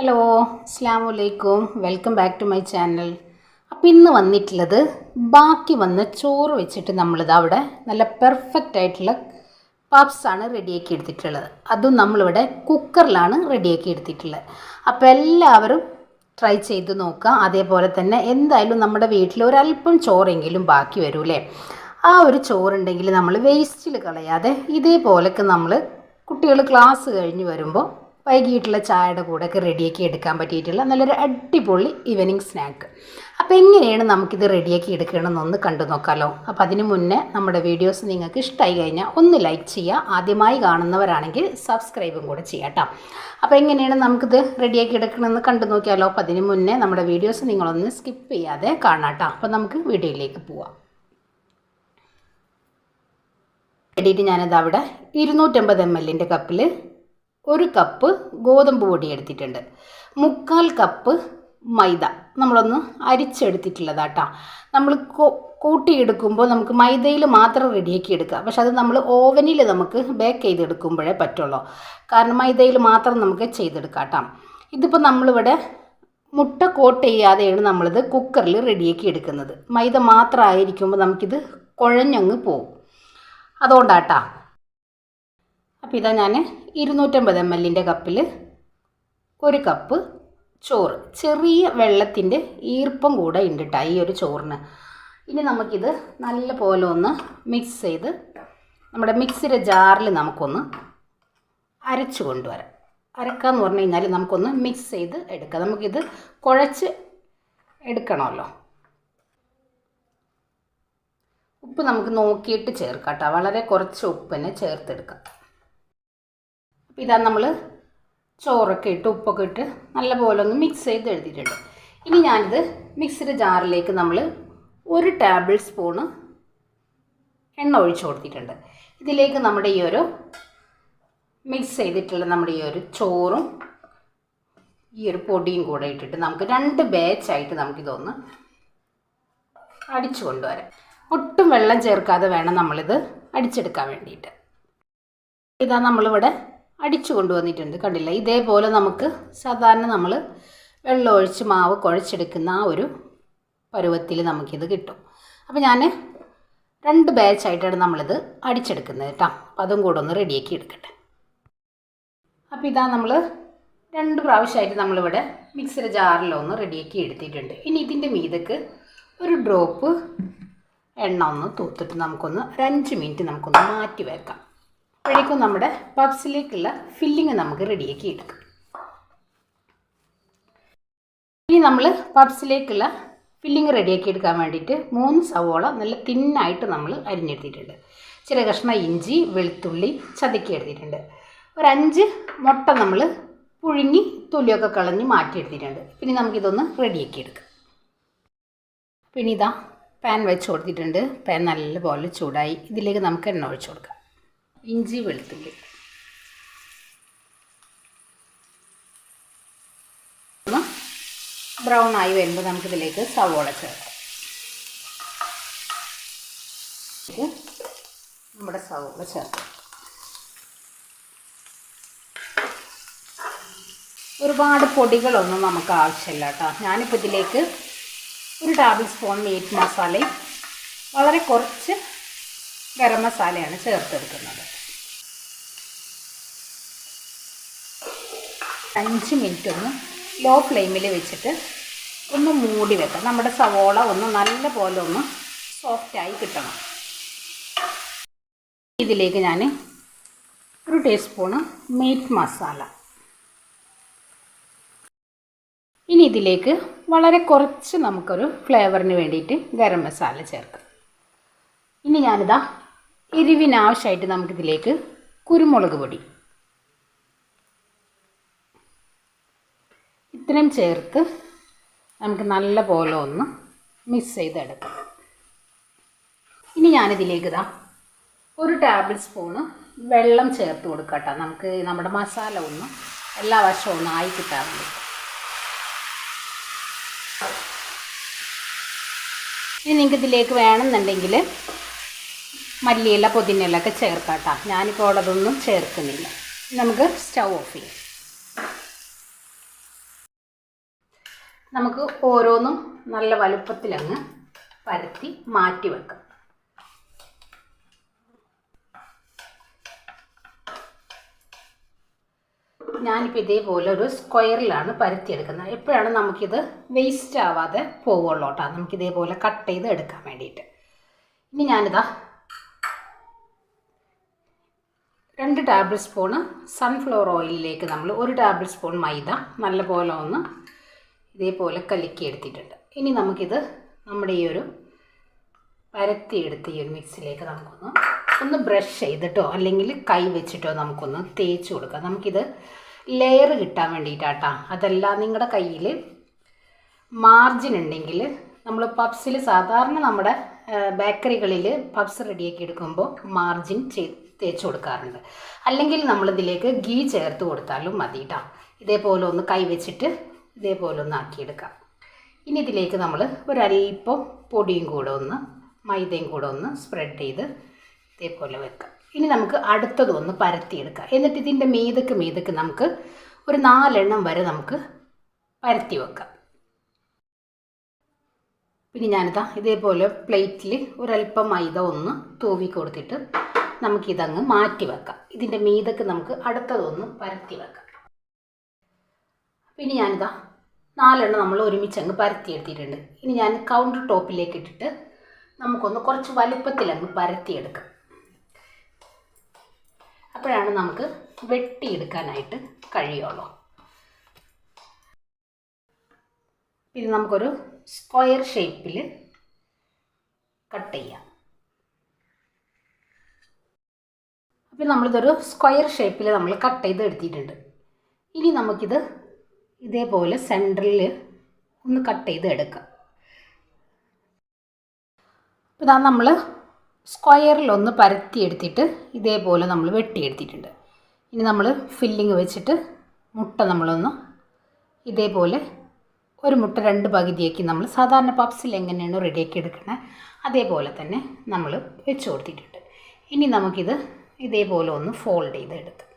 Hello, അസ്സലാമു അലൈക്കും. Welcome back to my channel. അപ്പോൾ ഇന്ന് വന്നിട്ടുള്ളത് ബാക്കി വന്ന ചോറ് വെച്ചിട്ട് നമ്മളിത് അവിടെ നല്ല പെർഫെക്റ്റ് ആയിട്ടുള്ള പപ്സാണ് റെഡിയാക്കി എടുത്തിട്ടുള്ളത്. അതും നമ്മളിവിടെ കുക്കറിലാണ് റെഡിയാക്കി എടുത്തിട്ടുള്ളത്. അപ്പോൾ എല്ലാവരും ട്രൈ ചെയ്ത് നോക്കുക. അതേപോലെ തന്നെ എന്തായാലും നമ്മുടെ വീട്ടിൽ ഒരല്പം ചോറെങ്കിലും ബാക്കി വരൂലേ, ആ ഒരു ചോറുണ്ടെങ്കിൽ നമ്മൾ വേസ്റ്റിൽ കളയാതെ ഇതേപോലൊക്കെ നമ്മൾ കുട്ടികൾ ക്ലാസ് കഴിഞ്ഞ് വരുമ്പോൾ വൈകിട്ടുള്ള ചായയുടെ കൂടെയൊക്കെ റെഡിയാക്കി എടുക്കാൻ പറ്റിയിട്ടുള്ള നല്ലൊരു അടിപൊളി ഈവനിങ് സ്നാക്ക്. അപ്പോൾ എങ്ങനെയാണ് നമുക്കിത് റെഡിയാക്കി എടുക്കണമെന്നൊന്ന് കണ്ടു നോക്കാമല്ലോ. അപ്പോൾ അതിന് മുന്നേ നമ്മുടെ വീഡിയോസ് നിങ്ങൾക്ക് ഇഷ്ടമായി കഴിഞ്ഞാൽ ഒന്ന് ലൈക്ക് ചെയ്യുക. ആദ്യമായി കാണുന്നവരാണെങ്കിൽ സബ്സ്ക്രൈബും കൂടെ ചെയ്യാം കേട്ടോ. അപ്പോൾ എങ്ങനെയാണ് നമുക്കിത് റെഡിയാക്കി എടുക്കണമെന്ന് കണ്ടു നോക്കിയാലോ. അപ്പോൾ അതിന് മുന്നേ നമ്മുടെ വീഡിയോസ് നിങ്ങളൊന്ന് സ്കിപ്പ് ചെയ്യാതെ കാണാം കേട്ടോ. അപ്പോൾ നമുക്ക് വീഡിയോയിലേക്ക് പോവാം. വേണ്ടിയിട്ട് ഞാനിത് അവിടെ 250 ml കപ്പിൽ 1 കപ്പ് ഗോതമ്പ് പൊടി എടുത്തിട്ടുണ്ട്. 3/4 കപ്പ് മൈദ നമ്മളൊന്ന് അരിച്ചെടുത്തിട്ടുള്ളതാട്ടോ. നമ്മൾ കൂട്ടിയെടുക്കുമ്പോൾ നമുക്ക് മൈദയിൽ മാത്രം റെഡിയാക്കി എടുക്കുക. പക്ഷെ അത് നമ്മൾ ഓവനിൽ നമുക്ക് ബേക്ക് ചെയ്തെടുക്കുമ്പോഴേ പറ്റുള്ളൂ. കാരണം മൈദയിൽ മാത്രം നമുക്ക് ചെയ്തെടുക്കാം കേട്ടോ. ഇതിപ്പോൾ നമ്മളിവിടെ മുട്ട കോട്ട് ചെയ്യാതെയാണ് നമ്മളിത് കുക്കറിൽ റെഡിയാക്കി എടുക്കുന്നത്. മൈദ മാത്രമായിരിക്കുമ്പോൾ നമുക്കിത് കുഴഞ്ഞങ്ങ് പോവും. അതുകൊണ്ടാട്ടാ. അപ്പോൾ ഇതാ ഞാൻ 250 ml കപ്പിൽ 1 കപ്പ് ചോറ്, ചെറിയ വെള്ളത്തിൻ്റെ ഈർപ്പം കൂടെ ഉണ്ട് കേട്ടോ ഈ ഒരു ചോറിന്. ഇനി നമുക്കിത് നല്ല പോലെ ഒന്ന് മിക്സ് ചെയ്ത് നമ്മുടെ മിക്സിയുടെ ജാറിൽ നമുക്കൊന്ന് അരച്ച് കൊണ്ടുവരാം. അരക്കാന്ന് പറഞ്ഞു കഴിഞ്ഞാൽ നമുക്കൊന്ന് മിക്സ് ചെയ്ത് എടുക്കാം. നമുക്കിത് കുഴച്ച് എടുക്കണമല്ലോ. ഉപ്പ് നമുക്ക് നോക്കിയിട്ട് ചേർക്കാം കേട്ടോ. വളരെ കുറച്ച് ഉപ്പിനെ ചേർത്തെടുക്കാം. അപ്പോൾ ഇതാ നമ്മൾ ചോറൊക്കെ ഇട്ട് ഉപ്പൊക്കെ ഇട്ട് നല്ലപോലെ ഒന്ന് മിക്സ് ചെയ്ത് എടുത്തിട്ടുണ്ട്. ഇനി ഞാനിത് മിക്സിയുടെ ജാറിലേക്ക് നമ്മൾ 1 ടേബിൾ സ്പൂണ് എണ്ണ ഒഴിച്ച് കൊടുത്തിട്ടുണ്ട്. ഇതിലേക്ക് നമ്മുടെ ഈ ഒരു മിക്സ് ചെയ്തിട്ടുള്ള നമ്മുടെ ഈ ഒരു ചോറും ഈ ഒരു പൊടിയും കൂടെ ഇട്ടിട്ട് നമുക്ക് 2 ബാച്ചായിട്ട് നമുക്കിതൊന്ന് അടിച്ചു കൊണ്ടുവരാം. ഒട്ടും വെള്ളം ചേർക്കാതെ വേണം നമ്മളിത് അടിച്ചെടുക്കാൻ വേണ്ടിയിട്ട്. ഇതാ നമ്മളിവിടെ അടിച്ചു കൊണ്ടുവന്നിട്ടുണ്ട്, കണ്ടില്ല. ഇതേപോലെ നമുക്ക് സാധാരണ നമ്മൾ വെള്ളം ഒഴിച്ച് മാവ് കുഴച്ചെടുക്കുന്ന ആ ഒരു പരുവത്തിൽ നമുക്കിത് കിട്ടും. അപ്പോൾ ഞാൻ 2 ബാച്ചായിട്ടാണ് നമ്മളിത് അടിച്ചെടുക്കുന്നത് കേട്ടോ. അപ്പോൾ അതും കൂടെ ഒന്ന് റെഡിയാക്കി എടുക്കട്ടെ. അപ്പോൾ ഇതാ നമ്മൾ 2 പ്രാവശ്യമായിട്ട് നമ്മളിവിടെ മിക്സിയുടെ ജാറിലൊന്ന് റെഡിയാക്കി എടുത്തിട്ടുണ്ട്. ഇനി ഇതിൻ്റെ മീതക്ക് ഒരു ഡ്രോപ്പ് എണ്ണ ഒന്ന് തൂത്തിട്ട് നമുക്കൊന്ന് 5 മിനിറ്റ് നമുക്കൊന്ന് മാറ്റി വെക്കാം. അപ്പോഴേക്കും നമ്മുടെ പപ്സിലേക്കുള്ള ഫില്ലിങ് നമുക്ക് റെഡിയാക്കി എടുക്കാം. ഇനി നമ്മൾ പപ്സിലേക്കുള്ള ഫില്ലിങ് റെഡിയാക്കി എടുക്കാൻ വേണ്ടിയിട്ട് 3 സവോള നല്ല തിന്നായിട്ട് നമ്മൾ അരിഞ്ഞെടുത്തിട്ടുണ്ട്. ചെറിയ കഷ്ണം ഇഞ്ചി, വെളുത്തുള്ളി ചതുക്കി എടുത്തിട്ടുണ്ട്. ഒരു 5 മുട്ട നമ്മൾ പുഴുങ്ങി തൊലിയൊക്കെ കളഞ്ഞ് മാറ്റിയെടുത്തിട്ടുണ്ട്. പിന്നെ നമുക്കിതൊന്ന് റെഡിയാക്കി എടുക്കാം. പിന്നെ ഇതാ പാൻ വെച്ച് കൊടുത്തിട്ടുണ്ട്. പാൻ നല്ലപോലെ ചൂടായി. ഇതിലേക്ക് നമുക്ക് എണ്ണ ഒഴിച്ച് കൊടുക്കാം. ഇഞ്ചി, വെളുത്തുള്ളി ഒന്ന് ബ്രൗൺ ആയി വരുമ്പോൾ നമുക്കിതിലേക്ക് സവോള ചേർക്കാം. നമ്മുടെ സവോള ചേർക്കാം. ഒരുപാട് പൊടികളൊന്നും നമുക്ക് ആവശ്യമില്ല കേട്ടോ. ഞാനിപ്പോൾ ഇതിലേക്ക് 1 ടേബിൾ സ്പൂൺ മീറ്റ് മസാലയും വളരെ കുറച്ച് ഗരം മസാലയാണ് ചേർത്തെടുക്കുന്നത്. 5 മിനിറ്റ് ഒന്ന് ലോ ഫ്ലെയിമിൽ വെച്ചിട്ട് ഒന്ന് മൂടി വെക്കാം. നമ്മുടെ സവോള ഒന്ന് നല്ല പോലെ ഒന്ന് സോഫ്റ്റായി കിട്ടണം. ഇതിലേക്ക് ഞാൻ 1 ടീസ്പൂണ് മീറ്റ് മസാല, ഇനി ഇതിലേക്ക് വളരെ കുറച്ച് നമുക്കൊരു ഫ്ലേവറിന് വേണ്ടിയിട്ട് ഗരം മസാല ചേർക്കാം. ഇനി ഞാനിതാ എരിവിനാവശ്യമായിട്ട് നമുക്കിതിലേക്ക് കുരുമുളക് പൊടി ഇത്രയും ചേർത്ത് നമുക്ക് നല്ല പോലെ ഒന്ന് മിക്സ് ചെയ്തെടുക്കാം. ഇനി ഞാനിതിലേക്ക് ഇതാ 1 ടേബിൾ സ്പൂണ് വെള്ളം ചേർത്ത് കൊടുക്കാം കേട്ടോ. നമുക്ക് നമ്മുടെ മസാല ഒന്ന് എല്ലാ വശവും ഒന്ന് ആയി കിട്ടാൻ വേണ്ടി. ഇനി നിങ്ങൾക്ക് ഇതിലേക്ക് വേണമെന്നുണ്ടെങ്കിൽ മല്ലിയില, പുതിനയില ഒക്കെ ചേർക്കാം കേട്ടോ. ഞാനിപ്പോൾ അതൊന്നും ചേർക്കുന്നില്ല. നമുക്ക് സ്റ്റൗ ഓഫ് ചെയ്യാം. നമുക്ക് ഓരോന്നും നല്ല വലുപ്പത്തിലങ്ങ് പരത്തി മാറ്റി വെക്കാം. ഞാനിപ്പോൾ ഇതേപോലെ ഒരു സ്ക്വയറിലാണ് പരത്തിയെടുക്കുന്നത്. എപ്പോഴാണ് നമുക്കിത് വേസ്റ്റ് ആവാതെ പോവുള്ളൂ കേട്ടോ. നമുക്കിതേപോലെ കട്ട് ചെയ്ത് എടുക്കാൻ വേണ്ടിയിട്ട്. ഇനി ഞാനിതാ 2 ടേബിൾ സ്പൂണ് സൺഫ്ലവർ ഓയിലിലേക്ക് നമ്മൾ 1 ടേബിൾ സ്പൂൺ മൈദ നല്ലപോലെ ഒന്ന് ഇതേപോലെ കലക്കി എടുത്തിട്ടുണ്ട്. ഇനി നമുക്കിത് നമ്മുടെ ഈ ഒരു പരത്തിയെടുത്ത് ഈ ഒരു മിക്സിലേക്ക് നമുക്കൊന്ന് ബ്രഷ് ചെയ്തിട്ടോ അല്ലെങ്കിൽ കൈ വെച്ചിട്ടോ നമുക്കൊന്ന് തേച്ച് കൊടുക്കാം. നമുക്കിത് ലെയർ കിട്ടാൻ വേണ്ടിയിട്ടാട്ടോ. അതല്ല നിങ്ങളുടെ കയ്യിൽ മാർജിൻ ഉണ്ടെങ്കിൽ നമ്മൾ പപ്സിൽ സാധാരണ നമ്മുടെ ബേക്കറികളിൽ പപ്സ് റെഡിയാക്കി എടുക്കുമ്പോൾ മാർജിൻ തേച്ച് കൊടുക്കാറുണ്ട്. അല്ലെങ്കിൽ നമ്മളിതിലേക്ക് ഗീ ചേർത്ത് കൊടുത്താലും മതി കേട്ടോ. ഇതേപോലെ ഒന്ന് കൈ വെച്ചിട്ട് ഇതേപോലെ ഒന്ന് ആക്കിയെടുക്കാം. ഇനി ഇതിലേക്ക് നമ്മൾ ഒരല്പം പൊടിയും കൂടെ ഒന്ന് മൈദയും കൂടെ ഒന്ന് സ്പ്രെഡ് ചെയ്ത് ഇതേപോലെ വെക്കാം. ഇനി നമുക്ക് അടുത്തതൊന്ന് പരത്തിയെടുക്കാം. എന്നിട്ട് ഇതിൻ്റെ മീതക്ക് നമുക്ക് ഒരു 4 എണ്ണം വരെ നമുക്ക് പരത്തി വെക്കാം. പിന്നെ ഞാനിതാ ഇതേപോലെ പ്ലേറ്റിൽ ഒരല്പം മൈദ ഒന്ന് തൂവി കൊടുത്തിട്ട് നമുക്കിതങ്ങ് മാറ്റി വെക്കാം. ഇതിൻ്റെ മീതക്ക് നമുക്ക് അടുത്തതൊന്ന് പരത്തി വെക്കാം. പിന്നെ ഞാനിതാ 4 എണ്ണം നമ്മൾ ഒരുമിച്ചങ്ങ് പരത്തിയെടുത്തിട്ടുണ്ട്. ഇനി ഞാൻ കൗണ്ടർ ടോപ്പിലേക്ക് ഇട്ടിട്ട് നമുക്കൊന്ന് കുറച്ച് വലുപ്പത്തിലങ്ങ് പരത്തിയെടുക്കാം. അപ്പോഴാണ് നമുക്ക് വെട്ടിയെടുക്കാനായിട്ട് കഴിയുള്ളൂ. പിന്നെ നമുക്കൊരു സ്ക്വയർ ഷേപ്പിൽ കട്ട് ചെയ്യാം. അപ്പോൾ നമ്മളിതൊരു സ്ക്വയർ ഷേപ്പിൽ നമ്മൾ കട്ട് ചെയ്ത് എടുത്തിട്ടുണ്ട്. ഇനി നമുക്കിത് ഇതേപോലെ സെൻറ്ററിൽ ഒന്ന് കട്ട് ചെയ്ത് എടുക്കാം. അപ്പോൾ ഇതാ നമ്മൾ സ്ക്വയറിലൊന്ന് പരത്തിയെടുത്തിട്ട് ഇതേപോലെ നമ്മൾ വെട്ടിയെടുത്തിട്ടുണ്ട്. ഇനി നമ്മൾ ഫില്ലിങ് വെച്ചിട്ട് മുട്ട നമ്മളൊന്ന് ഇതേപോലെ ഒരു മുട്ട 2 പകുതിയാക്കി നമ്മൾ സാധാരണ പപ്സിൽ എങ്ങനെയാണ് റെഡിയാക്കി എടുക്കുന്നത് അതേപോലെ തന്നെ നമ്മൾ വെച്ച് കൊടുത്തിട്ടുണ്ട്. ഇനി നമുക്കിത് ഇതേപോലെ ഒന്ന് ഫോൾഡ് ചെയ്തെടുക്കാം.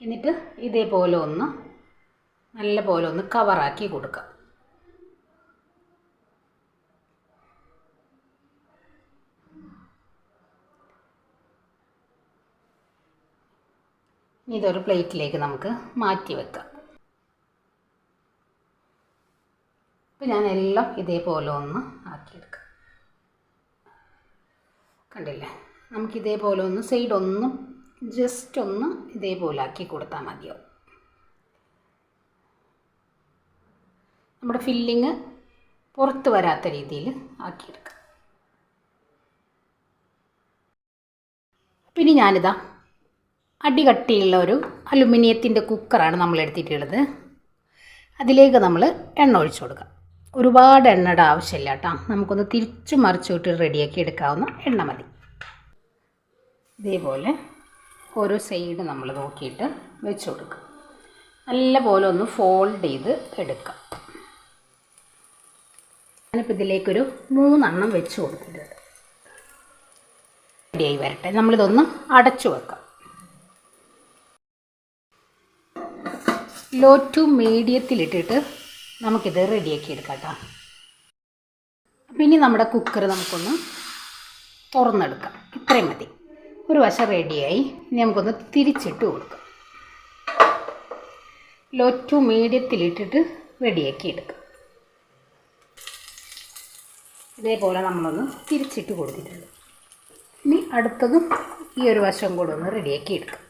എന്നിട്ട് ഇതേപോലെ ഒന്ന് നല്ല പോലെ ഒന്ന് കവറാക്കി കൊടുക്കാം. ഇനി ഇതൊരു പ്ലേറ്റിലേക്ക് നമുക്ക് മാറ്റി വെക്കാം. അപ്പോൾ ഞാൻ എല്ലാം ഇതേപോലെ ഒന്ന് ആക്കിയെടുക്കാം. കണ്ടില്ലേ, നമുക്കിതേപോലെ ഒന്ന് സൈഡൊന്നും ജസ്റ്റ് ഒന്ന് ഇതേപോലെ ആക്കി കൊടുത്താൽ മതിയാവും. നമ്മുടെ ഫില്ലിങ് പുറത്ത് വരാത്ത രീതിയിൽ ആക്കിയെടുക്കാം. പിന്നെ ഞാനിതാ അടികട്ടിയുള്ള ഒരു അലുമിനിയത്തിൻ്റെ കുക്കറാണ് നമ്മൾ എടുത്തിട്ടുള്ളത്. അതിലേക്ക് നമ്മൾ എണ്ണ ഒഴിച്ചു കൊടുക്കാം. ഒരുപാട് എണ്ണയുടെ ആവശ്യമില്ല കേട്ടോ. നമുക്കൊന്ന് തിരിച്ചു മറിച്ചിട്ട് റെഡിയാക്കി എടുക്കാവുന്ന എണ്ണ മതി. ഇതേപോലെ ഓരോ സൈഡ് നമ്മൾ നോക്കിയിട്ട് വെച്ച് കൊടുക്കുക. നല്ല പോലെ ഒന്ന് ഫോൾഡ് ചെയ്ത് എടുക്കാം. ഞാനിപ്പോൾ ഇതിലേക്കൊരു 3 എണ്ണം വെച്ച് കൊടുത്തിട്ടുണ്ട്. റെഡിയായി വരട്ടെ. നമ്മളിതൊന്ന് അടച്ചു വെക്കാം. ലോ ടു മീഡിയത്തിലിട്ടിട്ട് നമുക്കിത് റെഡിയാക്കി എടുക്കാം കേട്ടോ. അപ്പോൾ ഇനി നമ്മുടെ കുക്കർ നമുക്കൊന്ന് തുറന്നെടുക്കാം. ഇത്രയും മതി. ഒരു വശം റെഡിയായി. ഇനി നമുക്കൊന്ന് തിരിച്ചിട്ട് കൊടുക്കാം. ലോ ടു മീഡിയത്തിലിട്ടിട്ട് റെഡിയാക്കി എടുക്കാം. ഇതേപോലെ നമ്മളൊന്ന് തിരിച്ചിട്ട് കൊടുത്തിട്ടുണ്ട്. ഇനി അടുത്തതും ഈ ഒരു വശം കൂടെ ഒന്ന് റെഡിയാക്കി എടുക്കാം.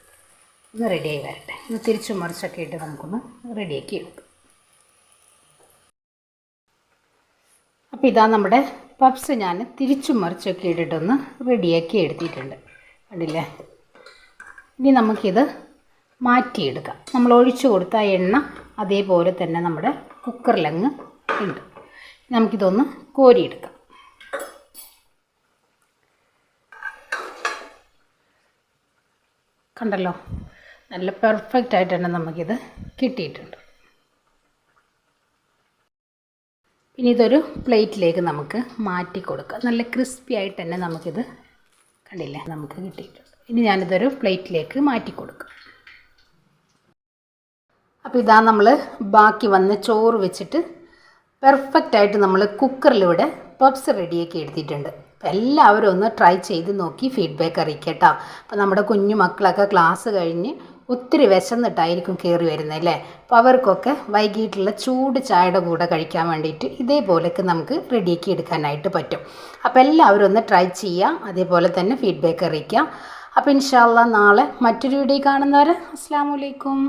ഒന്ന് റെഡിയായി വരട്ടെ. ഒന്ന് തിരിച്ചും മറിച്ചൊക്കെ ഇട്ട് നമുക്കൊന്ന് റെഡിയാക്കി എടുക്കാം. അപ്പോൾ ഇതാ നമ്മുടെ പപ്സ് ഞാൻ തിരിച്ചും മറിച്ചൊക്കെ ഇട്ടിട്ടൊന്ന് റെഡിയാക്കി എടുത്തിട്ടുണ്ട്. കണ്ടില്ലേ? ഇനി നമുക്കിത് മാറ്റിയെടുക്കാം. നമ്മൾ ഒഴിച്ചു കൊടുത്ത എണ്ണ അതേപോലെ തന്നെ നമ്മുടെ കുക്കറിലങ്ങ് ഉണ്ട്. നമുക്കിതൊന്ന് കോരിയെടുക്കാം. കണ്ടല്ലോ, നല്ല പെർഫെക്റ്റ് ആയിട്ട് തന്നെ നമുക്കിത് കിട്ടിയിട്ടുണ്ട്. ഇനി ഇതൊരു പ്ലേറ്റിലേക്ക് നമുക്ക് മാറ്റി കൊടുക്കാം. നല്ല ക്രിസ്പി ആയിട്ട് തന്നെ നമുക്കിത് കണ്ടില്ലേ, നമുക്ക് കിട്ടിയിട്ടുണ്ട്. ഇനി ഞാനിതൊരു പ്ലേറ്റിലേക്ക് മാറ്റി കൊടുക്കാം. അപ്പോൾ ഇതാ നമ്മൾ ബാക്കി വന്ന ചോറ് വെച്ചിട്ട് പെർഫെക്റ്റായിട്ട് നമ്മൾ കുക്കറിലൂടെ പപ്സ് റെഡിയാക്കി എടുത്തിട്ടുണ്ട്. അപ്പോൾ എല്ലാവരും ഒന്ന് ട്രൈ ചെയ്ത് നോക്കി ഫീഡ്ബാക്ക് അറിയിക്കട്ടോ. അപ്പോൾ നമ്മുടെ കുഞ്ഞു മക്കളൊക്കെ ക്ലാസ് കഴിഞ്ഞ് ഒത്തിരി വിശന്നിട്ടായിരിക്കും കയറി വരുന്നത് അല്ലേ. അപ്പോൾ അവർക്കൊക്കെ വൈകിട്ടുള്ള ചൂട് ചായയുടെ കൂടെ കഴിക്കാൻ വേണ്ടിയിട്ട് ഇതേപോലെയൊക്കെ നമുക്ക് റെഡിയാക്കി എടുക്കാനായിട്ട് പറ്റും. അപ്പോൾ എല്ലാവരും ഒന്ന് ട്രൈ ചെയ്യുക, അതേപോലെ തന്നെ ഫീഡ്ബാക്ക് അറിയിക്കുക. അപ്പോൾ ഇൻഷാ അല്ലാഹ് നാളെ മറ്റൊരു വീഡിയോ കാണുന്നവരെ അസ്സലാമു അലൈക്കും.